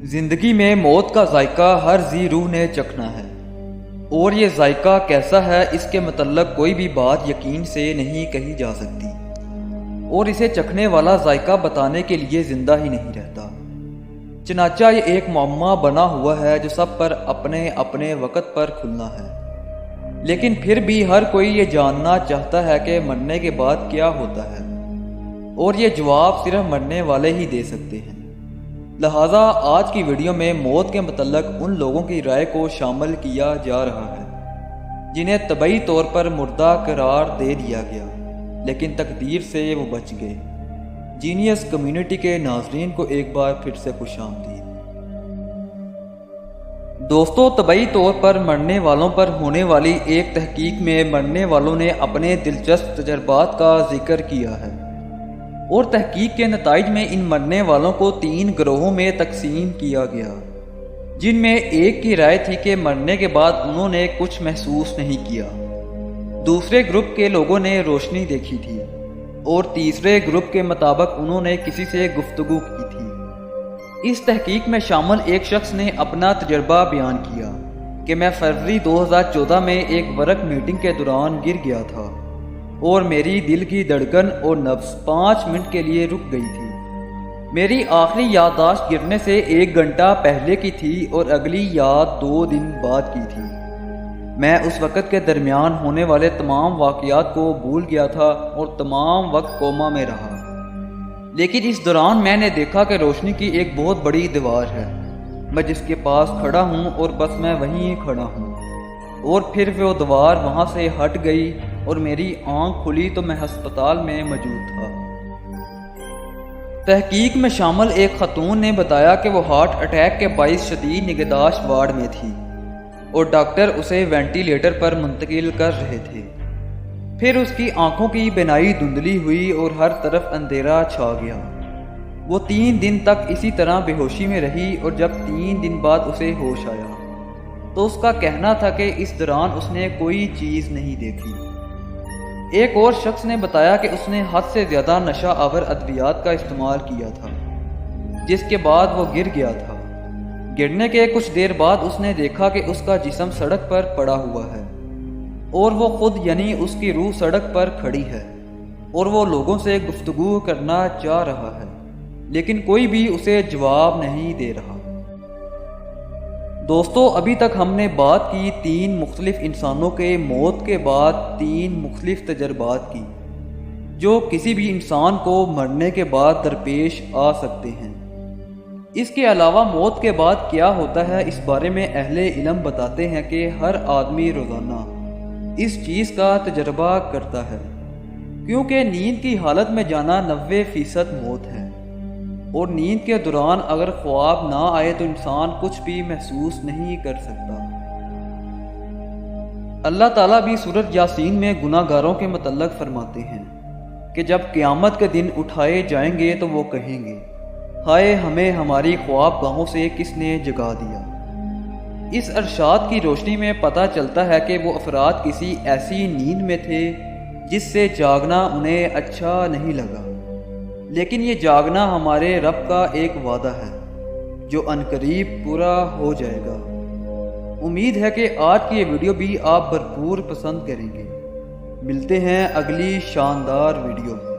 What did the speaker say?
زندگی میں موت کا ذائقہ ہر ذی روح نے چکھنا ہے، اور یہ ذائقہ کیسا ہے اس کے متعلق کوئی بھی بات یقین سے نہیں کہی جا سکتی، اور اسے چکھنے والا ذائقہ بتانے کے لیے زندہ ہی نہیں رہتا۔ چنانچہ یہ ایک معمہ بنا ہوا ہے جو سب پر اپنے اپنے وقت پر کھلنا ہے، لیکن پھر بھی ہر کوئی یہ جاننا چاہتا ہے کہ مرنے کے بعد کیا ہوتا ہے، اور یہ جواب صرف مرنے والے ہی دے سکتے ہیں۔ لہٰذا آج کی ویڈیو میں موت کے متعلق ان لوگوں کی رائے کو شامل کیا جا رہا ہے جنہیں طبعی طور پر مردہ قرار دے دیا گیا، لیکن تقدیر سے وہ بچ گئے۔ جینیس کمیونٹی کے ناظرین کو ایک بار پھر سے خوش آمدید۔ دوستو، طبعی طور پر مرنے والوں پر ہونے والی ایک تحقیق میں مرنے والوں نے اپنے دلچسپ تجربات کا ذکر کیا ہے، اور تحقیق کے نتائج میں ان مرنے والوں کو 3 گروہوں میں تقسیم کیا گیا، جن میں ایک کی رائے تھی کہ مرنے کے بعد انہوں نے کچھ محسوس نہیں کیا، دوسرے گروپ کے لوگوں نے روشنی دیکھی تھی، اور تیسرے گروپ کے مطابق انہوں نے کسی سے گفتگو کی تھی۔ اس تحقیق میں شامل ایک شخص نے اپنا تجربہ بیان کیا کہ میں فروری 2014 میں ایک ورک میٹنگ کے دوران گر گیا تھا، اور میری دل کی دھڑکن اور نبض 5 منٹ کے لیے رک گئی تھی۔ میری آخری یادداشت گرنے سے 1 گھنٹہ پہلے کی تھی اور اگلی یاد 2 دن بعد کی تھی۔ میں اس وقت کے درمیان ہونے والے تمام واقعات کو بھول گیا تھا اور تمام وقت کوما میں رہا، لیکن اس دوران میں نے دیکھا کہ روشنی کی ایک بہت بڑی دیوار ہے، میں جس کے پاس کھڑا ہوں اور بس میں وہیں کھڑا ہوں، اور پھر وہ دیوار وہاں سے ہٹ گئی اور میری آنکھ کھلی تو میں ہسپتال میں موجود تھا۔ تحقیق میں شامل ایک خاتون نے بتایا کہ وہ ہارٹ اٹیک کے باعث شدید نگہداشت وارڈ میں تھی، اور ڈاکٹر اسے وینٹیلیٹر پر منتقل کر رہے تھے۔ پھر اس کی آنکھوں کی بینائی دھندلی ہوئی اور ہر طرف اندھیرا چھا گیا۔ وہ 3 دن تک اسی طرح بے ہوشی میں رہی، اور جب 3 دن بعد اسے ہوش آیا تو اس کا کہنا تھا کہ اس دوران اس نے کوئی چیز نہیں دیکھی۔ ایک اور شخص نے بتایا کہ اس نے حد سے زیادہ نشہ آور ادویات کا استعمال کیا تھا، جس کے بعد وہ گر گیا تھا۔ گرنے کے کچھ دیر بعد اس نے دیکھا کہ اس کا جسم سڑک پر پڑا ہوا ہے، اور وہ خود یعنی اس کی روح سڑک پر کھڑی ہے، اور وہ لوگوں سے گفتگو کرنا چاہ رہا ہے، لیکن کوئی بھی اسے جواب نہیں دے رہا۔ دوستو، ابھی تک ہم نے بات کی 3 مختلف انسانوں کے موت کے بعد 3 مختلف تجربات کی، جو کسی بھی انسان کو مرنے کے بعد درپیش آ سکتے ہیں۔ اس کے علاوہ موت کے بعد کیا ہوتا ہے، اس بارے میں اہل علم بتاتے ہیں کہ ہر آدمی روزانہ اس چیز کا تجربہ کرتا ہے، کیونکہ نیند کی حالت میں جانا 90% موت ہے، اور نیند کے دوران اگر خواب نہ آئے تو انسان کچھ بھی محسوس نہیں کر سکتا۔ اللہ تعالیٰ بھی سورۃ یاسین میں گناہ گاروں کے متعلق فرماتے ہیں کہ جب قیامت کے دن اٹھائے جائیں گے تو وہ کہیں گے، ہائے ہمیں ہماری خواب گاہوں سے کس نے جگا دیا۔ اس ارشاد کی روشنی میں پتہ چلتا ہے کہ وہ افراد کسی ایسی نیند میں تھے جس سے جاگنا انہیں اچھا نہیں لگا، لیکن یہ جاگنا ہمارے رب کا ایک وعدہ ہے جو عنقریب پورا ہو جائے گا۔ امید ہے کہ آج کی یہ ویڈیو بھی آپ بھرپور پسند کریں گے۔ ملتے ہیں اگلی شاندار ویڈیو میں۔